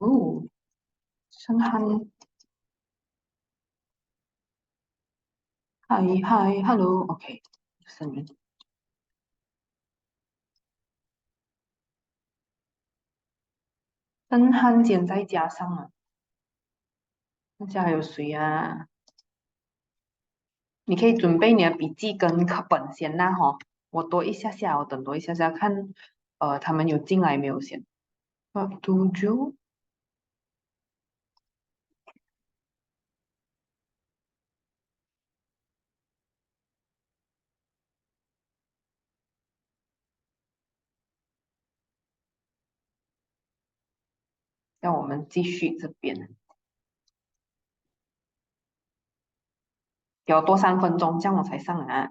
哦，深喊嗨嗨，hello，OK，声音。深汉简再加上啊，大家还有谁啊？你可以准备你的笔记跟课本先啦哈。我多一下下，我等多一下下看，他们有进来没有先。7 让我们继续这边，给我多3分钟，这样我才上啊。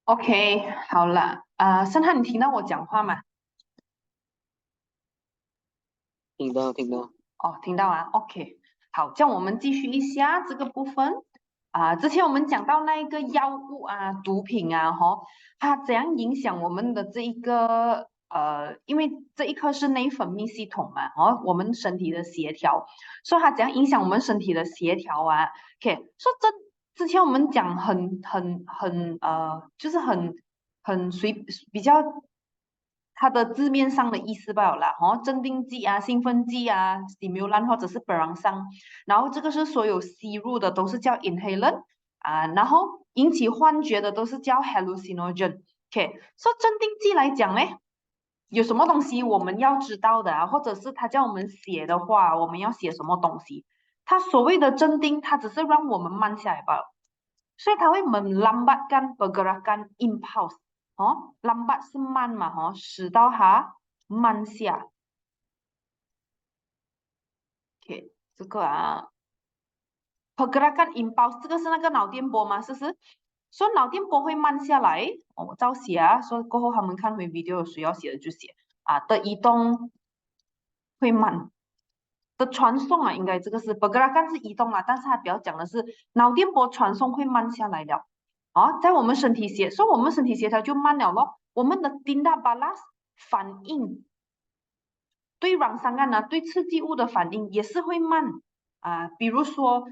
OK，好了，盛汉，你听到我讲话吗？听到听到。哦，听到啊，OK，好，这样我们继续一下这个部分之前我们讲到那一个药物啊、毒品啊，它怎样影响我们的这一个因为这一颗是内分泌系统嘛，我们身体的协调，所以它怎样影响我们身体的协调啊？OK，说之前我们讲就是很比较它的字面上的意思罢了啦，镇定剂啊、兴奋剂啊、stimulant 或者是 b e r a n g s a n 然后这个是所有吸入的都是叫 inhalant 然后引起幻觉的都是叫 hallucinogen。OK，说、镇定剂来讲呢，有什么东西我们要知道的啊？或者是他叫我们写的话，我们要写什么东西？他所谓的镇定，他只是让我们慢下来罢了。所以它会 melambatkan pergerakan impulse。lambat 是慢嘛，使到它慢下。OK，这个pergerakan impulse 这个是那个脑电波吗？是不是？说脑电波会慢下来，我照写说过后他们看回 video 有谁要写的就写的移动会慢的传送应该这个是 pergerakan 是移动但是它比较讲的是脑电波传送会慢下来了。在我们身体所以我们身体协调就慢了咯。我们的 tindak balas 反应对染伤对刺激物的反应也是会慢比如说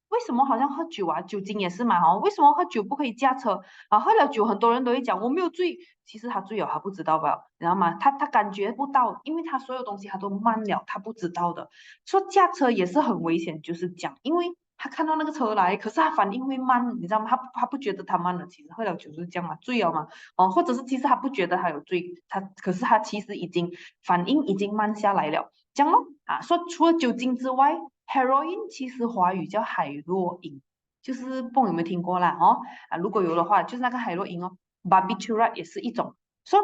为什么好像喝酒酒精也是嘛为什么喝酒不可以驾车喝了酒很多人都会讲我没有醉，其实他醉了他不知道吧，你知道吗？他感觉不到，因为他所有东西他都慢了，他不知道的。说驾车也是很危险，就是讲，因为他看到那个车来，可是他反应会慢，你知道吗？他不觉得他慢了，其实喝了酒就是这样嘛，醉了嘛，哦，或者是其实他不觉得他有醉，可是他其实已经反应已经慢下来了，这样咯啊。说除了酒精之外，heroin 其实华语叫海洛因，就是不懂有没有听过啦？哦啊，如果有的话，就是那个海洛因哦，barbiturate 也是一种，说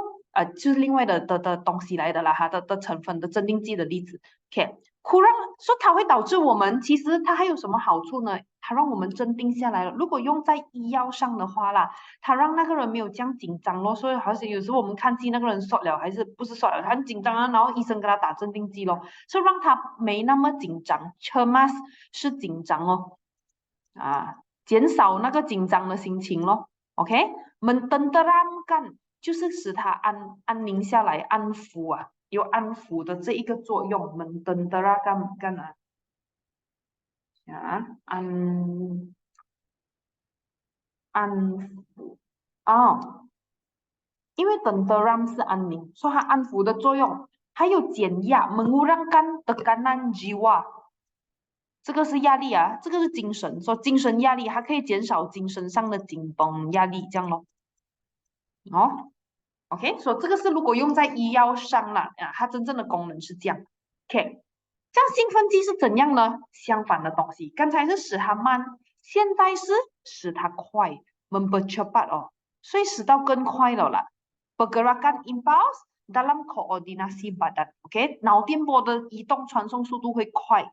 就是另外的东西来的啦，它的成分的镇定剂的例子。OK，哭让说它会导致我们，其实它还有什么好处呢？它让我们镇定下来了。如果用在医药上的话啦，它让那个人没有这样紧张咯。所以好像有时候我们看戏，那个人说了还是不是说了，他很紧张啊，然后医生给他打镇定剂咯，所以让他没那么紧张。Cemas 是紧张哦，啊，减少那个紧张的心情咯。OK，mententeramkan 就是使他安宁下来，安抚啊。有安抚的这一个作用，mententeramkan 安抚哦，因为 tenteram 是安宁，说它安抚的作用，还有减压，mengurangkan tekanan jiwa，这个是压力啊，这个是精神，说精神压力，它可以减少精神上的紧绷压力，这样咯。哦，OK，所以这个是如果用在医药上了啊，它真正的功能是这样。OK，这样兴奋剂是怎样呢？相反的东西，刚才是使它慢，现在是使它快，mempercepat 哦，所以使到更快了啦。Pergerakan impuls dalam koordinasi badan，OK，脑电波的移动传送速度会快，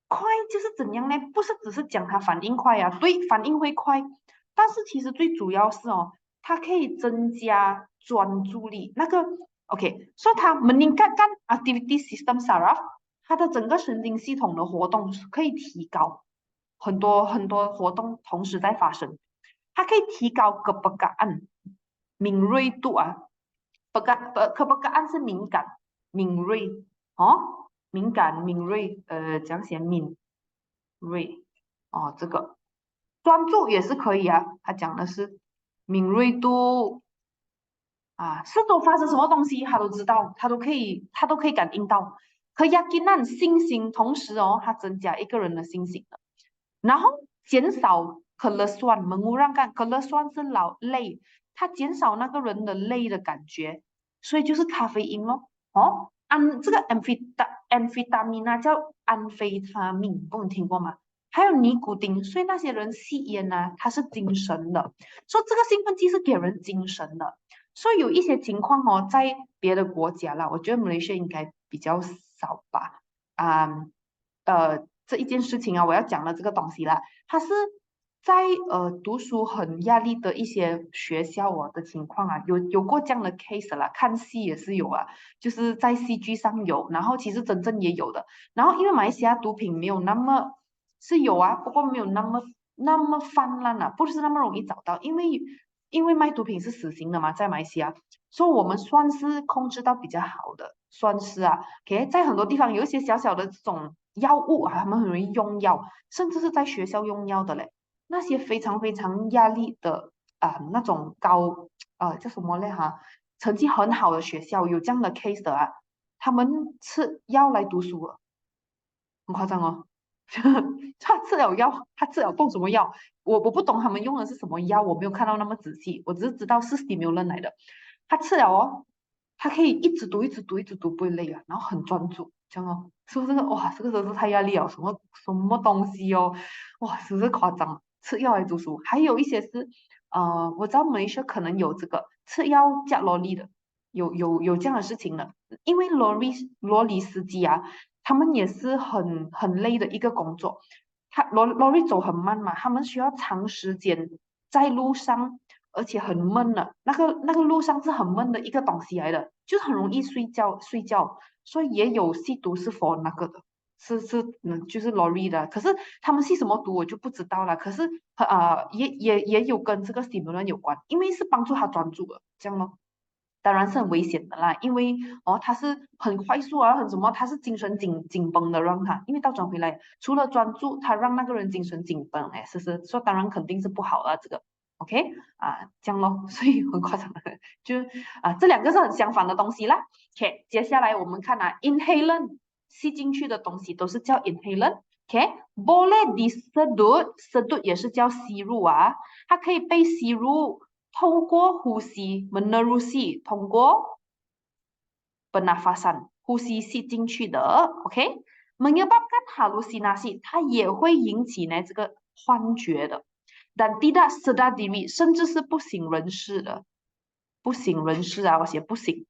快就是怎样呢？不是只是讲它反应快啊，对，反应会快，但是其实最主要是哦，它可以增加专注力。那个 OK，所以它 meningkatkan activity system saraf，它的整个神经系统的活动可以提高，很多很多活动同时在发生，它可以提高 kepekaan 敏锐度啊，kepekaan 是敏感、敏锐哦，敏感、敏锐，讲写敏锐哦，这个专注也是可以啊，他讲的是敏锐度啊，四周发生什么东西他都知道，他都可以感应到。和 yakinan 信心，同时哦，它增加一个人的信心了，然后减少可乐酸，蒙乌让干，可乐酸是累，它减少那个人的累的感觉，所以就是咖啡因咯。哦，这个 amphetamine 啊叫安非他命，不你听过吗？还有尼古丁，所以那些人吸烟啊，他是精神的，说这个兴奋剂是给人精神的。所以有一些情况哦，在别的国家啦，我觉得马来西亚应该比较少吧。啊、这一件事情啊，我要讲的这个东西啦，它是在读书很压力的一些学校哦的情况啊，有过这样的 case 啦，看戏也是有啊，就是在戏剧上有，然后其实真正也有的，然后因为马来西亚毒品没有那么是有啊，不过没有那么泛滥啊，不是那么容易找到，因为卖毒品是死刑的嘛，在马来西亚，所以我们算是控制到比较好的，算是啊。OK，在很多地方有一些小小的这种药物啊，他们很容易用药，甚至是在学校用药的嘞。那些非常非常压力的那种高叫什么嘞哈，成绩很好的学校有这样的 case 的啊，他们吃药来读书了，很夸张哦。他吃了药，他吃了动什么药？我不懂他们用的是什么药，我没有看到那么仔细，我只是知道是 stimulant 来的。他吃了哦，他可以一直读，一直读，一直读，不会累啊，然后很专注，这样哦。是不是这个哇？这个真是太压力了，什么什么东西哦？哇，是不是夸张？吃药来读书，还有一些是我知道马来西亚可能有这个吃药加萝莉的，有这样的事情的，因为萝莉司机啊。他们也是很累的一个工作。罗莉走很慢嘛，他们需要长时间在路上，而且很闷的。那个路上是很闷的一个东西来的，就是很容易睡觉。所以也有吸毒是 for 那个的，就是罗莉的。可是他们吸什么毒我就不知道了。可是也有跟这个 stimulant 有关，因为是帮助他专注的，这样咯。当然是很危险的啦，因为哦，他是很快速啊，很什么，他是精神紧绷的，让他，因为倒转回来，除了专注，他让那个人精神紧绷，哎，是，说当然肯定是不好的这个，OK 这样咯，所以很夸张的，就这两个是很相反的东西啦。OK，接下来我们看inhalant 吸进去的东西都是叫 inhalant， OK，boleh disedut，sedut 也是叫吸入啊，它可以被吸入，透过呼吸 menerusi，通过pernafasan，呼吸吸进去的，OK，menyebabkan halusinasi，它也会引起呢这个幻觉的，但 tidak sedar diri，甚至是不省人事的，不省人事啊，我写不省。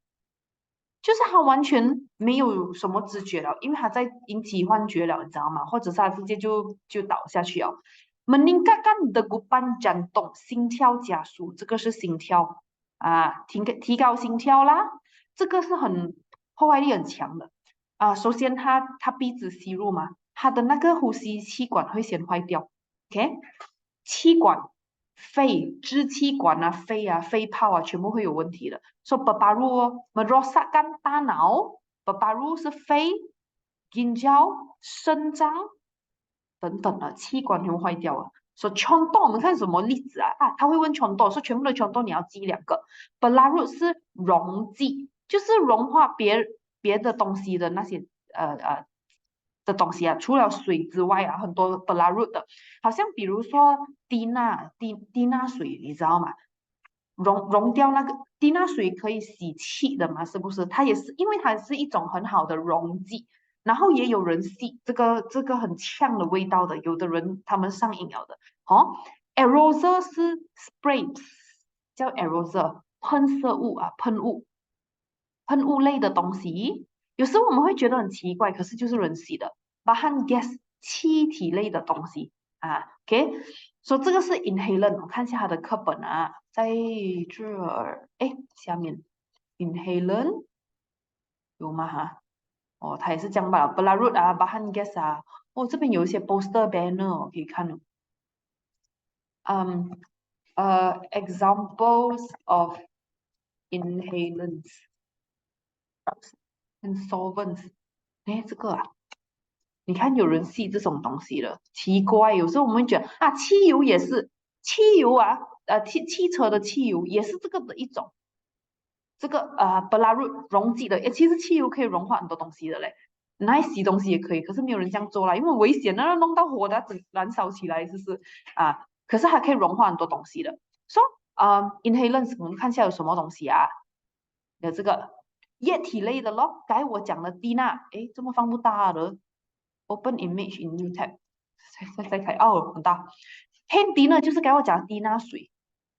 就是他完全没有什么知觉了，因为他在引起幻觉了，你知道吗？或者是他直接就倒下去了。meningkatkan degupan jantung，心跳加速，这个是心跳啊，提高心跳啦，这个是很破坏力很强的啊。首先他鼻子吸入嘛，他的那个呼吸气管会先坏掉，OK，气管、肺、支气管啊、肺啊、肺泡啊，全部会有问题的。说 berparu merosakkan 大脑，berparu 是肺、ginjal、肾脏等等的器官全部坏掉了。说 contoh 我们看什么例子啊？他会问 contoh，说全部的 contoh 你要记两个。berlarut 是溶剂，就是融化别的东西的那些的东西啊，除了水之外啊，很多 berlarut 的，好像比如说低钠水，你知道吗？溶掉那个低钠水可以洗气的嘛，是不是？它也是因为它是一种很好的溶剂，然后也有人吸这个很呛的味道的，有的人他们上瘾了的。哦，aerosol 是 spray，叫 aerosol 喷射物啊，喷雾类的东西，有时候我们会觉得很奇怪，可是就是人吸的。bahan gas 气体类的东西啊，OK，所以这个是 inhalant，我看一下它的课本啊，在这儿，哎，下面 inhalant 有吗哈？哦，它也是这样吧 b l a r u t 啊，bahan gas 啊，哦，这边有一些 poster banner 哦可以看哦，嗯examples of inhalants and solvents，哎，这个啊。你看有人吸这种东西的，奇怪。有时候我们觉得啊，汽油也是汽油啊，汽车的汽油也是这个的一种。这个布拉鲁溶剂的，诶，其实汽油可以融化很多东西的嘞，拿来洗东西也可以，可是没有人这样做啦，因为危险，那弄到火的整燃烧起来，是不是啊？可是还可以融化很多东西的。说inhalants 我们看一下有什么东西啊？有这个液体类的咯，该我讲的低钠，诶，这么放不大的。Open image in new tab，再开哦，很大。pain 低呢，就是刚我讲低钠水，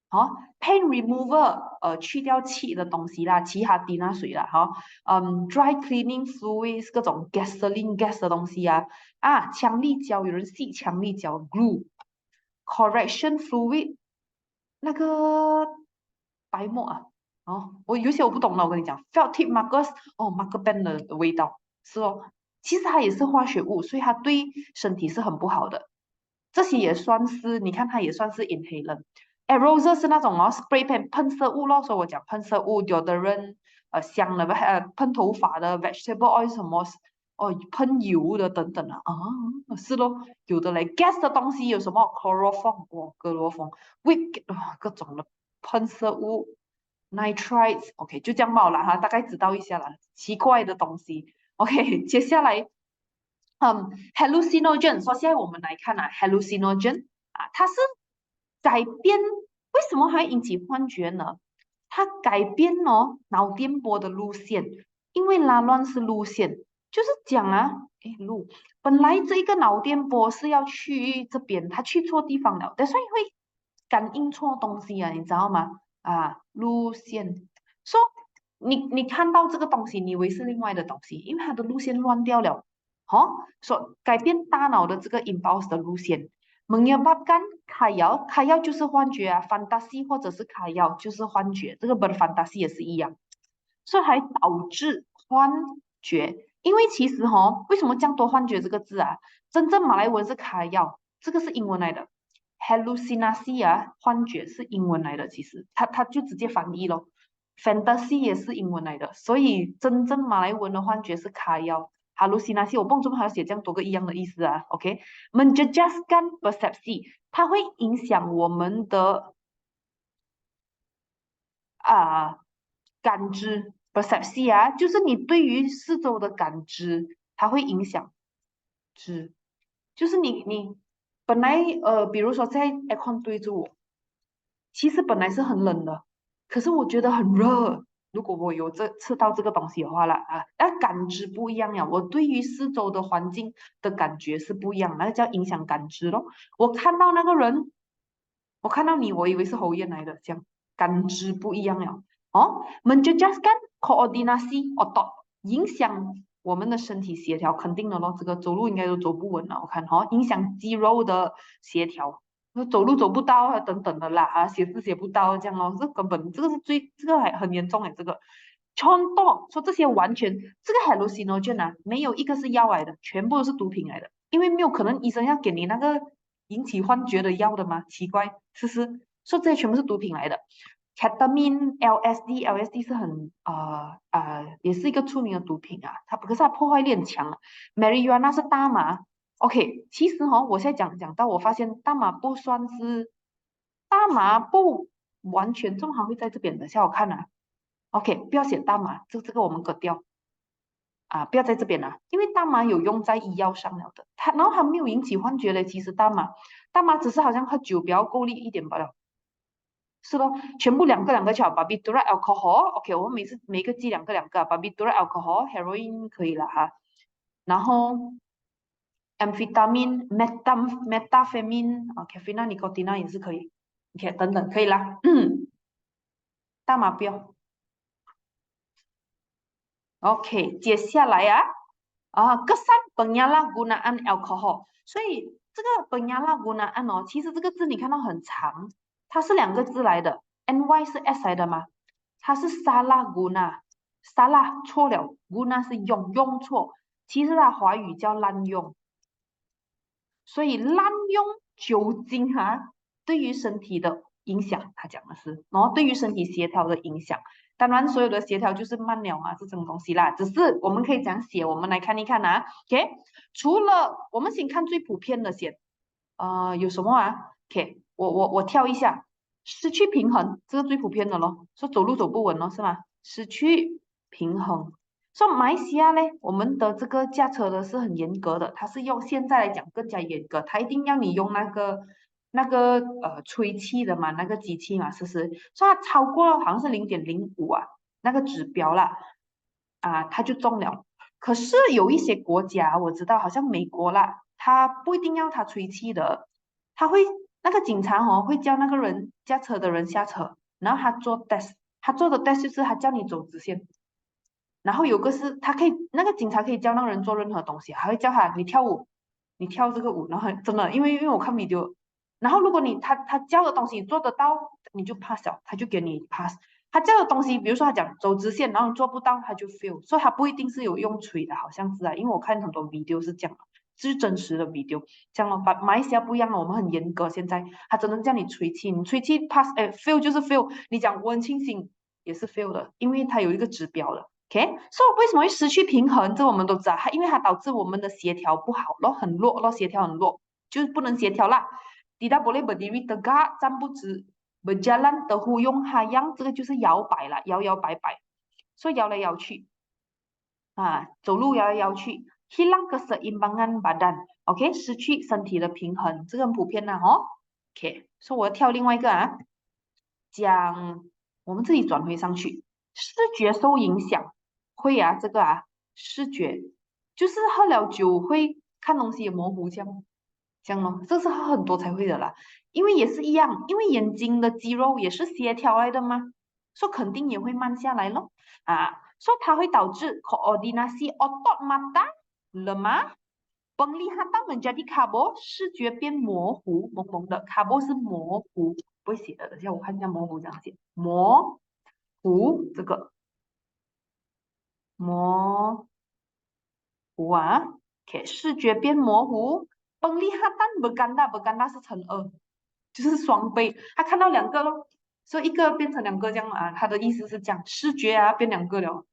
好，pain remover，去掉气的东西啦，其他低钠水啦，哈，dry cleaning fluids 各种 gasoline gas 的东西强力胶，有人吸强力胶 glue，correction fluid 那个白沫啊，我有些我不懂了，我跟你讲，felt tip markers，marker pen 的味道是哦。其实它也是化学物，所以它对身体是很不好的。这些也算是，你看它也算是 inhalant。aerosol 是那种spray pen 喷射物咯，所以我讲喷射物，deodorant 香的喷头发的 vegetable oil 什么喷油的等等是咯，有的嘞 gas 的东西有什么 chloroform 格罗风 wick 各种的喷射物 nitrites OK 就这样冒了哈，大概知道一下了，奇怪的东西。OK，接下来，hallucinogen，说现在我们来看hallucinogen 它是改变，为什么还会引起幻觉呢？它改变脑电波的路线，因为拉乱是路线，就是讲本来这一个脑电波是要去这边，它去错地方了，所以会感应错东西啊，你知道吗？路线，说你看到这个东西，你以为是另外的东西，因为它的路线乱掉了。说改变大脑的这个 impulse 的路线，menyebabkan khayal 就是幻觉fantasi 或者是 khayal 就是幻觉，这个 berfantasi 也是一样，所以还导致幻觉。因为其实为什么这样多幻觉这个字啊？真正马来文是 khayal，这个是英文来的。hallucinasi 幻觉是英文来的，其实它就直接翻译咯。fantasy 也是英文来的，所以真正马来文的幻觉是 khayal。halusinasi 我不怎么还要写这样多个一样的意思？OK，menjejaskan persepsi，它会影响我们的感知 percepsi 就是你对于四周的感知，它会影响知。就是你本来比如说在 aircon 对着我，其实本来是很冷的，可是我觉得很热。如果我有吃到这个东西的话啦，那感知不一样呀。我对于四周的环境的感觉是不一样，那个叫影响感知咯。我看到那个人，我看到你，我以为是侯彦来的，这样感知不一样了。哦menjejaskan koordinasi otot，影响我们的身体协调，肯定的咯。这个走路应该都走不稳了，我看影响肌肉的协调。走路走不到啊，等等的啦，写字写不到这样哦，这个是这个还很严重哎，这个冲动说这些完全这个 hallucinogen 没有一个是药来的，全部都是毒品来的，因为没有可能医生要给你那个引起幻觉的药的嘛，奇怪，是不是？说这些全部是毒品来的。ketamine、LSD、LSD 是很也是一个出名的毒品啊，可是它破坏力很强啊。marijuana 是大麻，OK，其实我现在讲到，我发现大麻不算是大麻不完全正好会在这边的，下我看啊，OK，不要写大麻，这个我们割掉不要在这边啊，因为大麻有用在医药上了的，然后它没有引起幻觉嘞，其实大麻只是好像喝酒比较够力一点罢了，是咯，全部两个巧 barbiturate alcohol，OK，我们每个记两个barbiturate alcohol，heroin 可以了哈，然后。amphetamine、methamphetamine caffeine、nicotina 也是可以。OK，等等，可以啦。大麻不要。OK，接下来kesan penyalahgunaan alcohol。所以这个 penyalahgunaan 其实这个字你看到很长，它是两个字来的，ny 是 s 来的吗？它是 salah guna，salah 错了，guna 是用错，其实它华语叫滥用。所以滥用酒精对于身体的影响，他讲的是，然后对于身体协调的影响，当然所有的协调就是慢了嘛，这种东西啦。只是我们可以讲写，我们来看一看OK，除了我们先看最普遍的先，有什么？OK，我跳一下，失去平衡，这个最普遍的咯，说走路走不稳咯，是吗？失去平衡。说马来西亚呢，我们的这个驾车的是很严格的，它是用现在来讲更加严格，它一定要你用那个吹气的嘛，那个机器嘛，是不是？所以它超过好像是0.05那个指标啦，它就中了。可是有一些国家我知道，好像美国啦，它不一定要它吹气的，他会那个警察会叫那个人驾车的人下车，然后他做 test，他做的 test 就是他叫你走直线。然后有个是他可以，那个警察可以教那个人做任何东西，还会叫他你跳舞，你跳这个舞，然后真的，因为我看 video，然后如果他教的东西你做得到，你就 pass 了，他就给你 pass。他教的东西，比如说他讲走直线，然后你做不到，他就 fail，所以他不一定是有用锤的，好像是因为我看很多 video 是这样的，这是真实的 video，这样马来西亚不一样了，我们很严格，现在他只能叫你吹气，你吹气 pass，fail 就是 fail，你讲我很清醒也是 fail 的，因为它有一个指标的。OK，所以为什么会失去平衡？这我们都知道，因为它导致我们的协调不好咯，很弱咯，协调很弱，就是不能协调啦。Tidak boleh berdiri tegak，站不直，berjalan terhuyung-hayang，这个就是摇摆啦，摇摇摆摆，所以摇来摇去走路摇来摇去，hilang keseimbangan badan，OK，失去身体的平衡，这个很普遍啦OK，所以我要跳另外一个讲我们自己转回上去，视觉受影响。会这个视觉就是喝了酒会看东西也模糊这样咯，这是喝很多才会的啦。因为也是一样，因为眼睛的肌肉也是协调来的嘛，说肯定也会慢下来咯说它会导致 koordinasi otot mata lemah penglihatan menjadi kabur，视觉变模糊，蒙蒙的，kabur 是模糊，不会写的，等下我看一下模糊怎样写，模糊这个。模糊，OK，视觉变模糊。penglihatan berganda 是乘2，就是双倍。他看到两个咯，所以一个变成两个这样他的意思是这样，视觉变两个了，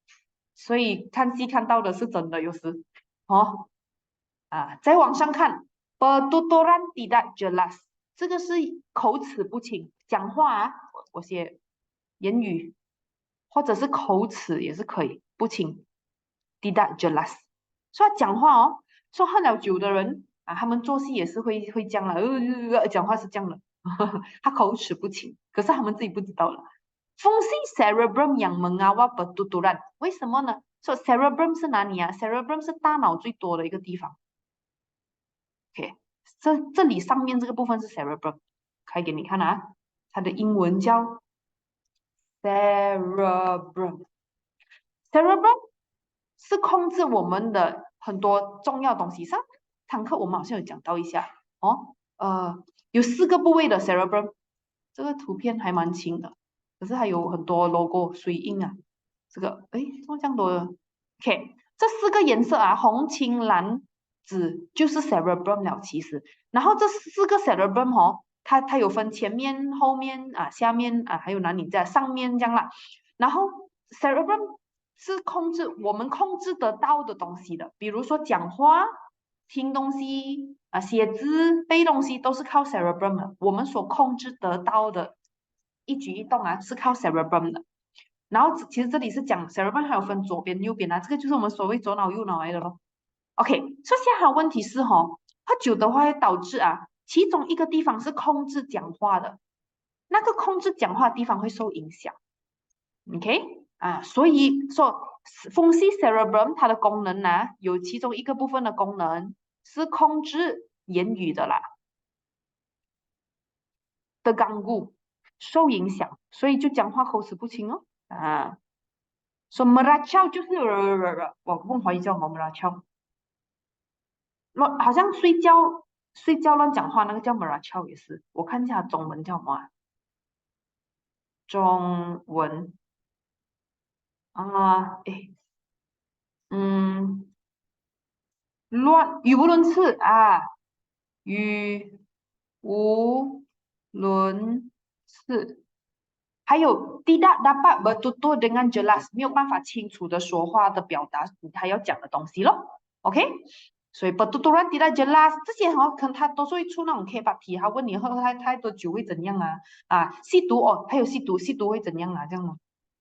所以看戏看到的是真的，有时哦再往上看，pertuturan tidak jelas，这个是口齿不清，讲话我写言语或者是口齿也是可以不清。tidak jelas，说他讲话说喝了酒的人啊，他们做戏也是会这样了，讲话是这样的，他口齿不清，可是他们自己不知道了。Fungsi cerebrum yang mengawal pertuturan，为什么呢？说 cerebrum 是哪里啊？cerebrum 是大脑最多的一个地方。OK，这里上面这个部分是 cerebrum， 开给你看啊，它的英文叫 cerebrum。cerebrum 是控制我们的很多重要东西。上堂课我们好像有讲到一下哦，有4个部位的 cerebrum， 这个图片还蛮轻的，可是还有很多 logo 水印啊。这个怎么这样多的 ？OK， 这4个颜色啊，红、青、蓝、紫就是 cerebrum 了，其实。然后这4个 cerebrum 哦，它有分前面、后面啊、下面啊，还有哪里在上面这样啦。然后 cerebrum 是我们控制得到的东西的，比如说讲话、听东西啊、写字、背东西都是靠 cerebrum 的。我们所控制得到的一举一动啊，是靠 cerebrum 的。然后其实这里是讲 cerebrum 还有分左边、右边啊，这个就是我们所谓左脑、右脑来的咯。OK，所以现在问题是喝酒的话会导致其中一个地方是控制讲话的，那个控制讲话的地方会受影响。OK，所以说分析 cerebrum 它的功能呢，有其中一个部分的功能是控制言语的啦，的刚固受影响，所以就讲话口齿不清哦。说 meracau 就是我问华语叫什么 meracau，好像睡觉乱讲话那个叫 meracau 也是，我看一下中文叫什么中文嗯，语无伦次语无伦次，还有 tidak dapat bertutur dengan jelas， 没有办法清楚的说话的表达他要讲的东西咯。OK， 所以 bertuturan tidak jelas 这些可能他都是会出那种 K 把题，他问你喝太多酒会怎样吸毒还有吸毒会怎样这样吗？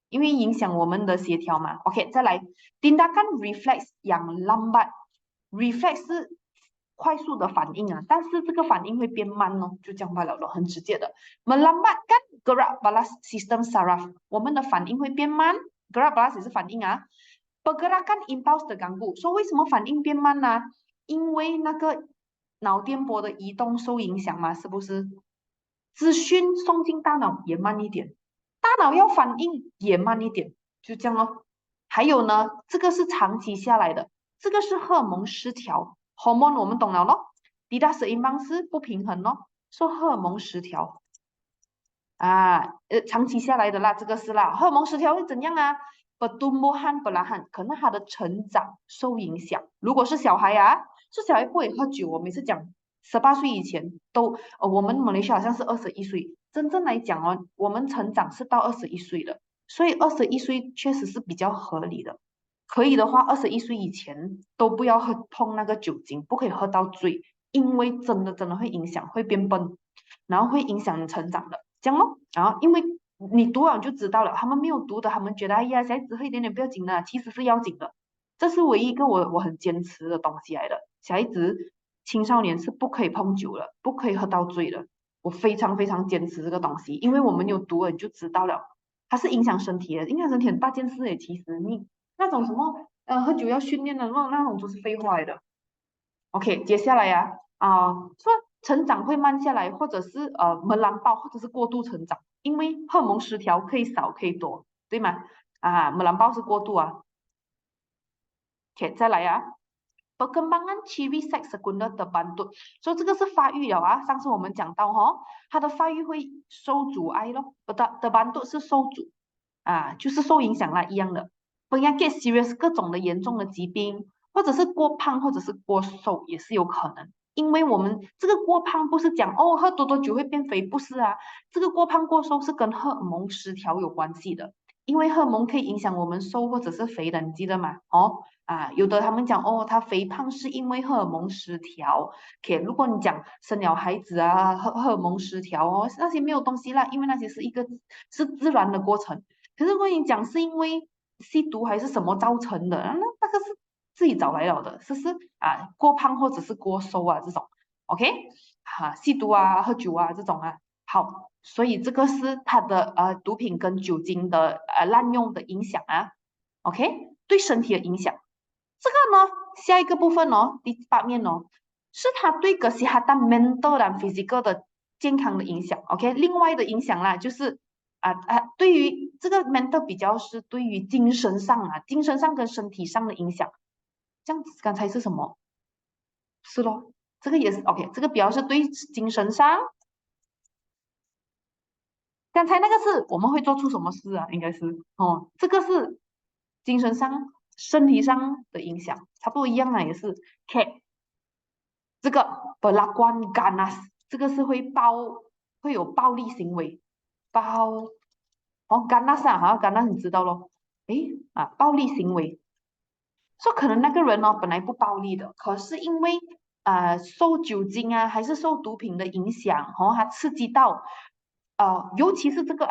因为影响我们的协调嘛。OK， 再来 tindakan reflex yang lambat，reflex 是快速的反应但是这个反应会变慢哦，就这样罢了咯，很直接的。melambatkan gerak balas sistem saraf， 我们的反应会变慢 ，gerak balas 也是反应pergerakan impuls terganggu， 说为什么反应变慢呢？因为那个脑电波的移动受影响嘛，是不是？资讯送进大脑也慢一点，大脑要反应也慢一点，就这样哦。还有呢，这个是长期下来的，这个是荷尔蒙失调，hormone 我们懂了咯。tidak seimbang 是不平衡咯，说荷尔蒙失调长期下来的啦，这个是啦，荷尔蒙失调会怎样pertumbuhan perlahan， 可能他的成长受影响。如果是小孩是小孩不会喝酒，我每次讲18岁以前都我们马来西亚好像是21岁，真正来讲我们成长是到21岁的，所以21岁确实是比较合理的。可以的话，21岁以前都不要碰那个酒精，不可以喝到醉，因为真的会影响，会变笨，然后会影响你成长的，这样咯。然后因为你读了就知道了，他们没有读的，他们觉得哎呀，小孩子喝一点点不要紧的，其实是要紧的。这是唯一一个我很坚持的东西来的。小孩子、青少年是不可以碰酒的，不可以喝到醉的。我非常非常坚持这个东西，因为我们有读了你就知道了，它是影响身体的，影响身体很大件事诶。其实你那种什么喝酒要训练的那种都是废话来的。OK，接下来说成长会慢下来，或者是门兰暴，或者是过度成长，因为荷尔蒙失调可以少可以多，对吗？门兰暴是过度OK， 再来perkembangan ciri seks sekunder terbantu， 所以这个是发育了上次我们讲到它的发育会受阻碍咯，terbantu 是受阻就是受影响啦一样的。penyakit serious 各种的严重的疾病，或者是过胖或者是过瘦也是有可能。因为我们这个过胖不是讲喝多酒会变肥，不是这个过胖过瘦是跟荷尔蒙失调有关系的，因为荷尔蒙可以影响我们瘦或者是肥的，你记得吗？有的他们讲他肥胖是因为荷尔蒙失调。OK， 如果你讲生了孩子荷尔蒙失调那些没有东西啦，因为那些是自然的过程。可是如果你讲是因为吸毒还是什么造成的，那个是自己找来了的，是不是啊？过胖或者是过瘦啊这种，OK，吸毒啊、喝酒啊这种啊，好，所以这个是它的毒品跟酒精的滥用的影响啊，OK，对身体的影响。这个呢，下一个部分哦，第八面哦，是它对kesihatan mental dan physical 的健康的影响，OK，另外的影响啦，就是对于这个 mental 比较是对于精神上啊，精神上跟身体上的影响。这样子刚才是什么？是咯，这个也是 OK，这个比较是对精神上。刚才那个是我们会做出什么事啊？应该是哦，这个是精神上、身体上的影响，差不多一样啊，也是。OK，这个 perlakuan ganas，这个是会有暴力行为，暴哦 ganas 啊，好 ganas 你知道咯？诶暴力行为，说可能那个人哦本来不暴力的，可是因为受酒精啊还是受毒品的影响，哦，他刺激到尤其是这个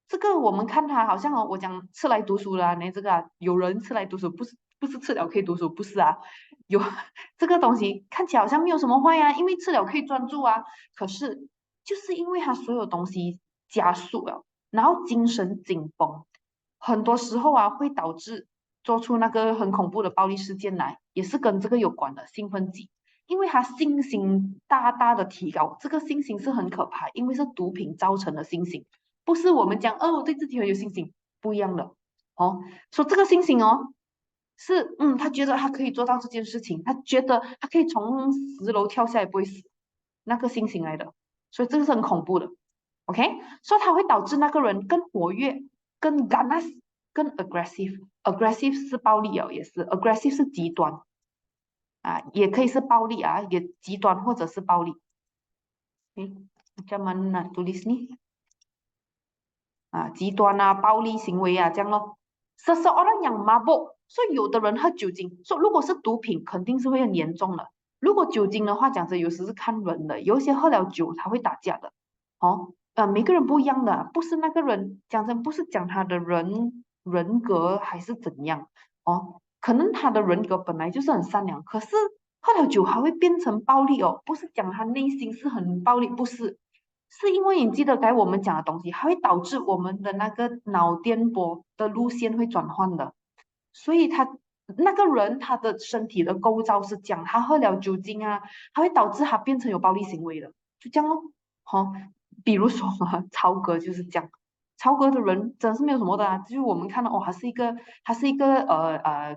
这个我们看他好像哦，我讲吃来读书啦，那这个有人吃来读书，不是吃了可以读书，不是啊，有这个东西看起来好像没有什么坏啊，因为吃了可以专注啊，可是就是因为他所有东西加速了，然后精神紧绷，很多时候会导致做出那个很恐怖的暴力事件来，也是跟这个有关的兴奋剂。因为他信心大大的提高，这个信心是很可怕，因为是毒品造成的信心，不是我们讲我对自己很有信心，不一样的哦。说这个信心哦，是他觉得他可以做到这件事情，他觉得他可以从10楼跳下来不会死，那个信心来的，所以这个是很恐怖的。OK，所以它会导致那个人更活跃、更 ganas、更 aggressive。aggressive 是暴力哦，也是 aggressive 是极端也可以是暴力也极端或者是暴力。macam mana tulis ni 极端暴力行为这样咯。seseorang yang mabuk，所以有的人喝酒精，说如果是毒品肯定是会很严重的。如果酒精的话，讲真有时是看人的，有一些喝了酒他会打架的。哦，每个人不一样的，不是那个人讲真，不是讲他的人格还是怎样哦，可能他的人格本来就是很善良，可是喝了酒还会变成暴力哦，不是讲他内心是很暴力，不是，是因为你记得该我们讲的东西，还会导致我们的那个脑电波的路线会转换的，所以他那个人他的身体的构造是这样，他喝了酒精它会导致他变成有暴力行为的，就这样咯。好、比如说超哥就是这样，超哥的人真的是没有什么的就是我们看到他是一个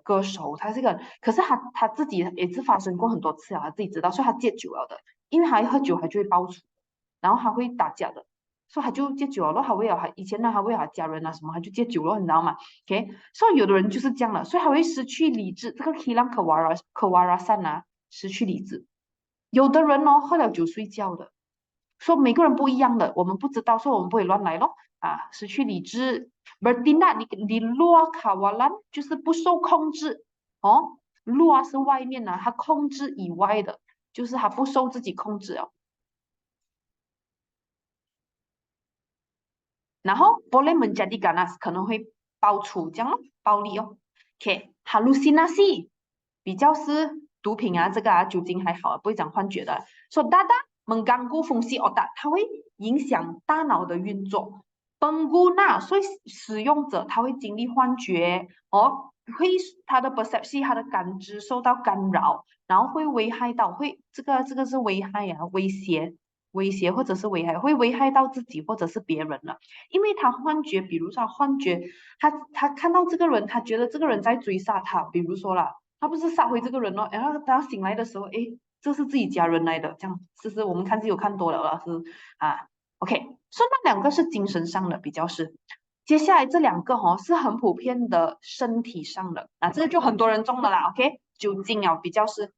歌手，他是一个，可是他自己也是发生过很多次他自己知道，所以他戒酒了的，因为他一喝酒他就会爆粗，然后他会打架的，所以他就戒酒了，然后他为了他以前呢，他为了他家人什么，他就戒酒了，你知道吗？OK，所以有的人就是这样的，所以他会失去理智，这个 hilang kewarasan 失去理智。有的人哦，喝了酒睡觉的，说每个人不一样的，我们不知道，说我们不会乱来咯失去理智。bertindak di luar kawalan 就是不受控制哦，luar 是外面他控制以外的，就是他不受自己控制哦。然后 boleh menjadi ganas 可能会爆粗这样咯，暴力哦。OK，halusinasi 比较是毒品这个酒精还好不会讲幻觉的。说 dada mengganggu fungsi otak，它会影响大脑的运作。pengguna 所以使用者他会经历幻觉会他的 perception 他的感知受到干扰，然后会危害到这个是危害威胁或者是危害，会危害到自己或者是别人了。因为他幻觉，比如说他幻觉，他看到这个人，他觉得这个人在追杀他，比如说啦，他不是杀回这个人然后他醒来的时候，诶，这是自己家人来的，这样，其实我们看戏有看多了啦，是OK，所以那两个是精神上的比较是，接下来这两个是很普遍的身体上的这个就很多人中的啦，OK，酒精比较是，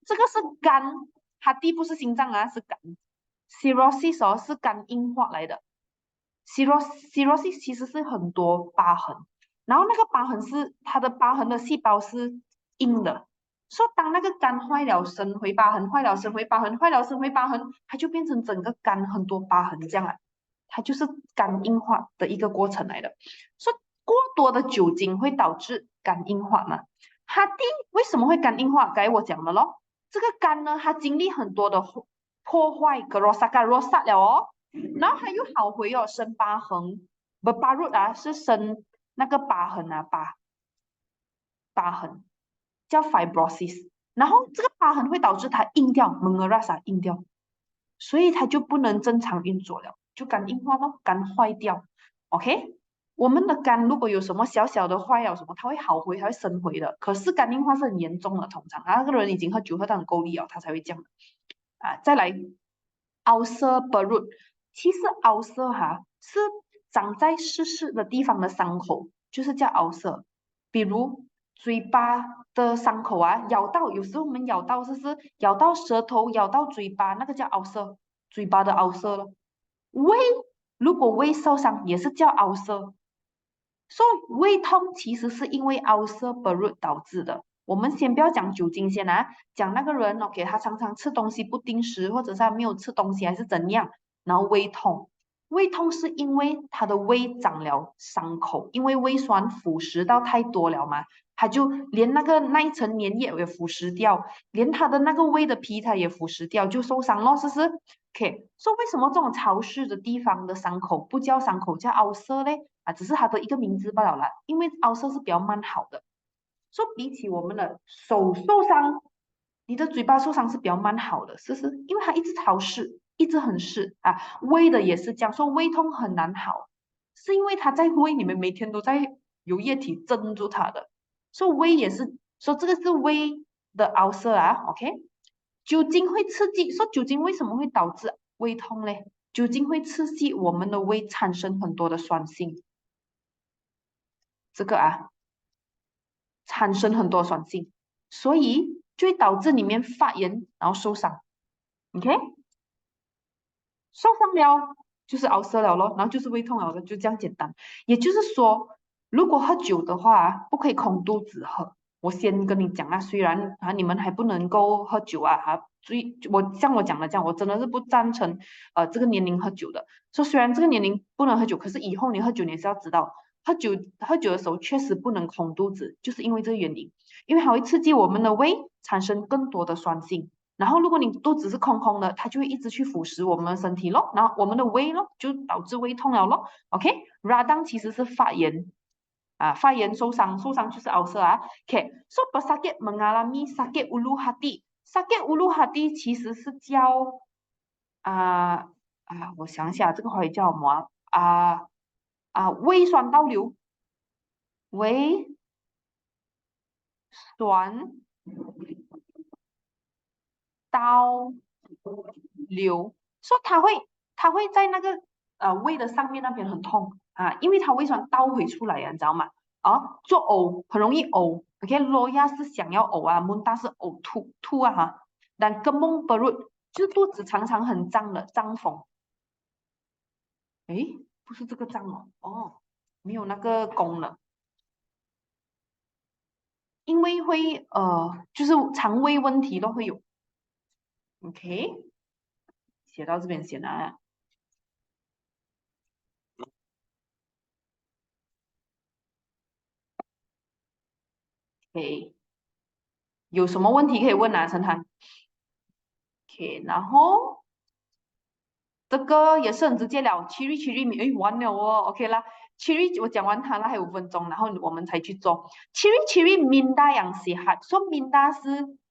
这个是肝，它第不是心脏是肝，cirrhosis 是肝硬化来的。cirrhosis 其实是很多疤痕，然后那个疤痕是它的疤痕的细胞是硬的，所以当那个肝坏了，生回疤痕，坏了生回疤痕，坏了生回疤痕，它就变成整个肝很多疤痕这样它就是肝硬化的一个过程来的。所以过多的酒精会导致肝硬化嘛？哈地为什么会肝硬化？该我讲的咯。这个肝呢，它经历很多的破坏，格罗萨嘎罗萨了哦，然后它又好回哦，生疤痕，不疤肉啊，是生那个疤痕啊，疤痕叫 fibrosis，然后这个疤痕会导致它硬掉 m e n g a r a s a 硬掉，所以它就不能正常运作了，就肝硬化咯，肝坏掉。OK，我们的肝如果有什么小小的坏了什么，它会好回，它会生回的。可是肝硬化是很严重的，通常那个人已经喝酒喝到很够力了，他才会这样的啊。再来 ulcer Barut，其实 ulcer 哈是长在湿的地方的伤口，就是叫 ulcer。比如嘴巴的伤口啊，咬到，有时候我们咬到就是咬到舌头，咬到嘴巴，那个叫 ulcer，嘴巴的 ulcer 咯。胃如果胃受伤也是叫 ulcer，所以胃痛其实是因为 ulcer Barut 导致的。我们先不要讲酒精先啊，讲那个人 OK，他常常吃东西不定时，或者是他没有吃东西还是怎样，然后胃痛。胃痛是因为他的胃长了伤口，因为胃酸腐蚀到太多了嘛，他就连那一层粘液也腐蚀掉，连他的那个胃的皮它也腐蚀掉，就受伤了，是不是？OK，说为什么这种潮湿的地方的伤口不叫伤口，叫 ulcer 嘞？啊，只是它的一个名字罢了啦。因为 ulcer 是比较蛮好的，说比起我们的手受伤，你的嘴巴受伤是比较蛮好的，是不是？因为它一直潮湿，一直很湿啊。胃的也是这样，说胃痛很难好，是因为它在胃里面每天都在有液体镇住它的。说胃也是，说这个是胃的 ulcer 啊，OK？酒精会刺激，说酒精为什么会导致胃痛嘞？酒精会刺激我们的胃产生很多的酸性，这个啊，产生很多酸性，所以就会导致里面发炎，然后受伤。OK，受伤了就是熬色了咯，然后就是胃痛了的，就这样简单。也就是说，如果喝酒的话，不可以空肚子喝。我先跟你讲啊，虽然啊你们还不能够喝酒啊，像我讲的这样，我真的是不赞成这个年龄喝酒的。说虽然这个年龄不能喝酒，可是以后你喝酒你也是要知道，喝酒的时候确实不能空肚子，就是因为这个原因，因为它会刺激我们的胃产生更多的酸性。然后如果你肚子是空空的，它就会一直去腐蚀我们的身体咯，然后我们的胃咯，就导致胃痛了咯。OK，radang 其实是发炎啊，发炎受伤就是 ulcer 啊。OK，so bersakit mengalami sakit ulu hati，sakit ulu hati 其实是叫啊我想想这个话语叫什么胃酸倒流，胃酸倒流，说它会在那个胃的上面那边很痛啊，因为它胃酸倒回出来呀，你知道吗？啊，做呕很容易呕，OK，罗亚是想要呕啊，蒙大是呕吐啊哈，但根蒙不入就是肚子常常很胀的胀风，诶，不是这个胀哦，没有那个功能，因为会就是肠胃问题都会有，OK，写到这边先啊。OK，有什么问题可以问啊，陈涵？OK，然后这个也是很直接了，chiri 米，诶，完了哦，OK 啦，chiri 我讲完它了，还有5分钟，然后我们才去做 chiri minda yang sehat，说 minda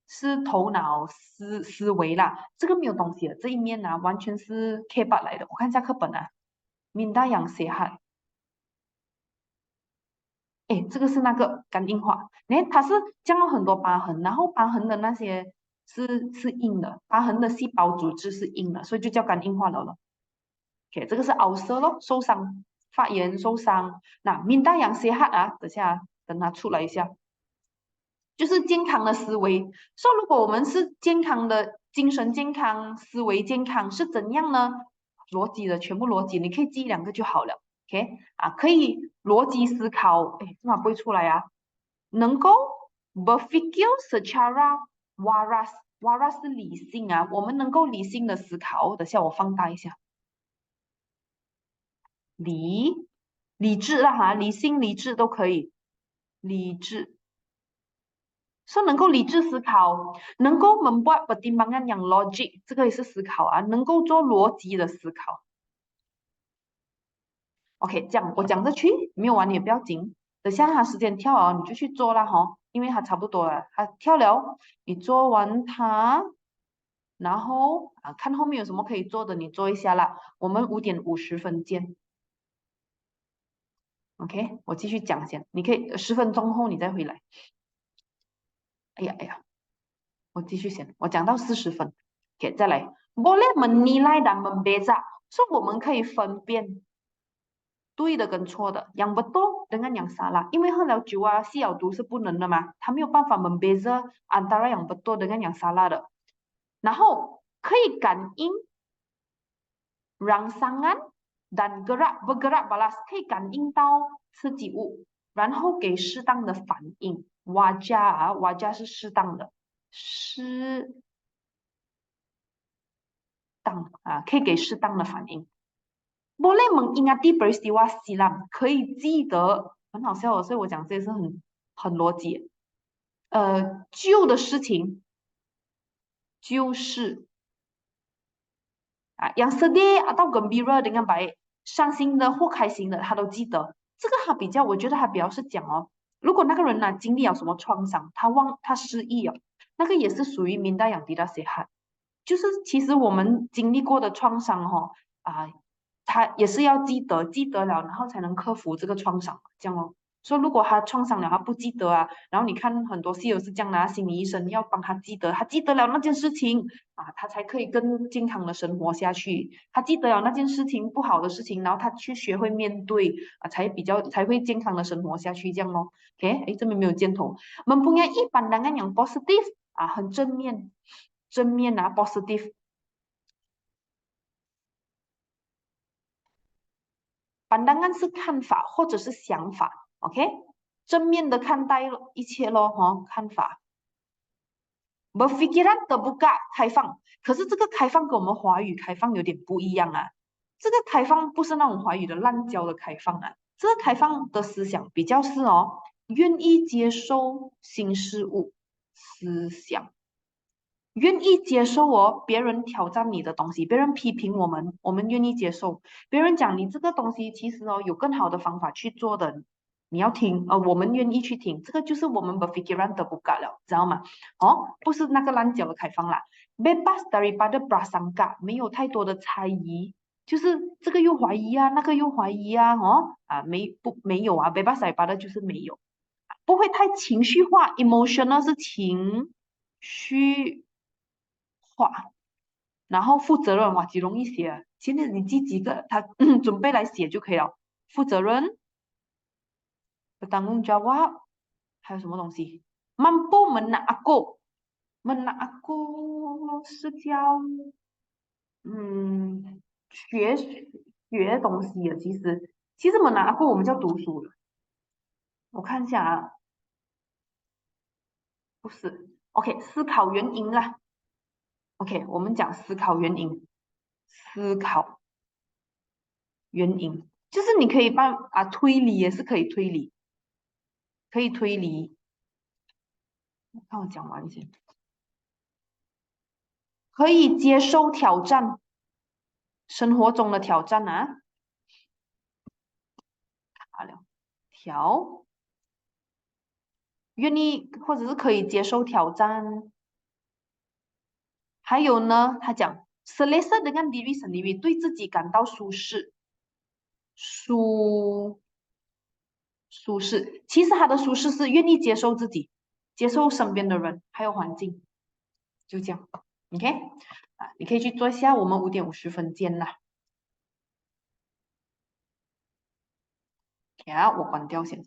是头脑思维啦，这个没有东西的，这一面呢、完全是 K 八来的，我看一下课本啊，minda yang sehat，诶，这个是那个肝硬化，诶，它是降了很多疤痕，然后疤痕的那些是硬的，疤痕的细胞组织是硬的，所以就叫肝硬化了咯。OK，这个是 ulcer 咯，受伤、发炎、受伤。那 minda yang sehat 啊，等下等它出来一下，就是健康的思维。说如果我们是健康的精神健康、思维健康是怎样呢？逻辑的全部逻辑，你可以记2个就好了。OK 啊，可以逻辑思考，哎，怎么不会出来啊？能够 berpikir secara waras 是理性啊，我们能够理性的思考。等下我放大一下。理智啦哈，理性理智都可以，理智说能够理智思考，能够membuat pertimbangan yang logik，这个也是思考啊，能够做逻辑的思考。OK，这样我讲这去没有完你也不要紧，等下他时间跳了你就去做啦哈，因为他差不多了，他跳了，你做完它，然后看后面有什么可以做的，你做一下啦。我们5:50见。OK，我继续讲先，你可以10分钟后你再回来。哎呀哎呀，我继续先，我讲到40分，OK，再来。Boleh menilai dan membeza，说我们可以分辨对的跟错的，yang betul dengan yang salah，因为喝了酒啊、吸了毒是不能的嘛，他没有办法 membeza antara yang betul dengan yang salah 的。然后可以感应 rangsangan dan bergerak balas，可以感应到刺激物，然后给适当的反应。wajar 是适当的，适当可以给适当的反应。boleh mengingati peristiwa silam，可以记得，很好笑的，所以我讲这些是很逻辑。旧的事情就是yang sedih atau gembira dengan baik，伤心的或开心的他都记得。这个他比较，我觉得他比较是讲哦，如果那个人经历了什么创伤，他失忆了，那个也是属于minda yang tidak sehat，就是其实我们经历过的创伤他也是要记得，记得了，然后才能克服这个创伤，这样哦。说如果他创伤了，他不记得然后你看很多戏友是这样的心理医生要帮他记得，他记得了那件事情他才可以更健康的生活下去。他记得了那件事情不好的事情，然后他去学会面对才会健康的生活下去，这样咯。OK， 这边没有箭头。mempunyai pandangan yang positif，很正面positive。pandangan 是看法或者是想法 ，OK， 正面的看待一切咯，看法。berfikiran terbuka 开放，可是这个开放跟我们华语开放有点不一样啊。这个开放不是那种华语的滥交的开放这个开放的思想比较是愿意接受新事物思想。愿意接受别人挑战你的东西，别人批评我们，我们愿意接受。别人讲你这个东西其实有更好的方法去做的，你要听我们愿意去听。这个就是我们berfikiran terbuka了，知道吗？不是那个烂脚的开放啦。bebas daripada prasangka，没有太多的猜疑，就是这个又怀疑那个又怀疑没有bebas daripada 就是没有，不会太情绪化 ，emotional 是情绪。然后负责任几容易写。现在你记几个，他准备来写就可以了。负责任，bertanggung jawab，还有什么东西？mampu menakluk，menakluk是叫学东西的，其实 menakluk 我们叫读书的。我看一下不是 ，OK， 思考原因啦。OK， 我们讲思考原因，思考原因就是你可以推理也是可以推理，可以推理。看我讲完先，可以接受挑战，生活中的挑战好了，愿意或者是可以接受挑战。还有呢，他讲 selesa dengan diri sendiri， 对自己感到舒适，舒适。其实他的舒适是愿意接受自己，接受身边的人还有环境，就这样。OK， 你可以去做一下，我们5:50见啦。OK，我关掉先。